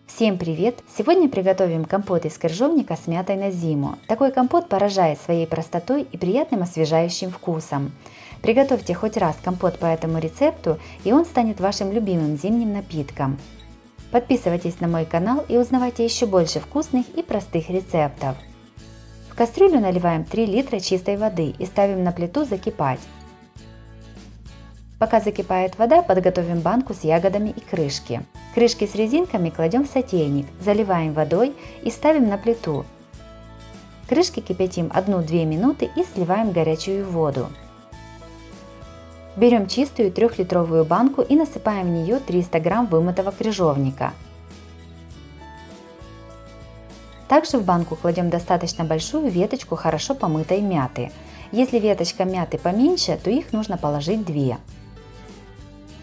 Всем привет! Сегодня приготовим компот из крыжовника с мятой на зиму. Такой компот поражает своей простотой и приятным освежающим вкусом. Приготовьте хоть раз компот по этому рецепту, и он станет вашим любимым зимним напитком. Подписывайтесь на мой канал и узнавайте еще больше вкусных и простых рецептов. В кастрюлю наливаем 3 литра чистой воды и ставим на плиту закипать. Пока закипает вода, подготовим банку с ягодами и крышки. Крышки с резинками кладем в сотейник, заливаем водой и ставим на плиту. Крышки кипятим 1-2 минуты и сливаем горячую воду. Берем чистую 3-литровую банку и насыпаем в нее 300 грамм вымытого крыжовника. Также в банку кладем достаточно большую веточку хорошо помытой мяты. Если веточка мяты поменьше, то их нужно положить 2.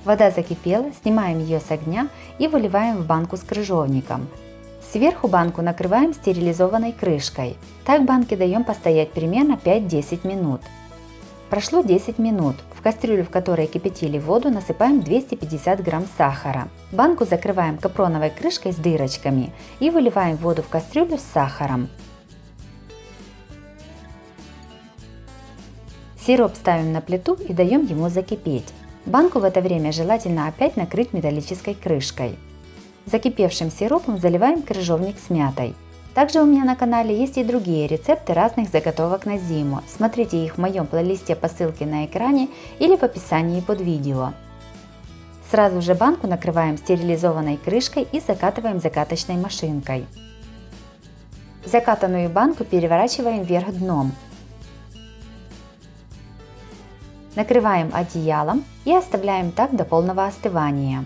Вода закипела, снимаем ее с огня и выливаем в банку с крыжовником. Сверху банку накрываем стерилизованной крышкой. Так банке даем постоять примерно 5-10 минут. Прошло 10 минут. В кастрюлю, в которой кипятили воду, насыпаем 250 грамм сахара. Банку закрываем капроновой крышкой с дырочками и выливаем воду в кастрюлю с сахаром. Сироп ставим на плиту и даем ему закипеть. Банку в это время желательно опять накрыть металлической крышкой. Закипевшим сиропом заливаем крыжовник с мятой. Также у меня на канале есть и другие рецепты разных заготовок на зиму. Смотрите их в моем плейлисте по ссылке на экране или в описании под видео. Сразу же банку накрываем стерилизованной крышкой и закатываем закаточной машинкой. Закатанную банку переворачиваем вверх дном. Накрываем одеялом и оставляем так до полного остывания.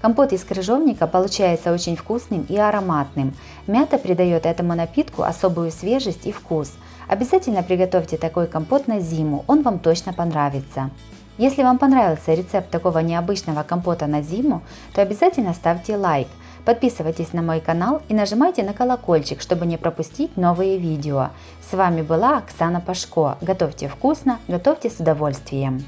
Компот из крыжовника получается очень вкусным и ароматным. Мята придает этому напитку особую свежесть и вкус. Обязательно приготовьте такой компот на зиму, он вам точно понравится. Если вам понравился рецепт такого необычного компота на зиму, то обязательно ставьте лайк, подписывайтесь на мой канал и нажимайте на колокольчик, чтобы не пропустить новые видео. С вами была Оксана Пашко. Готовьте вкусно, готовьте с удовольствием.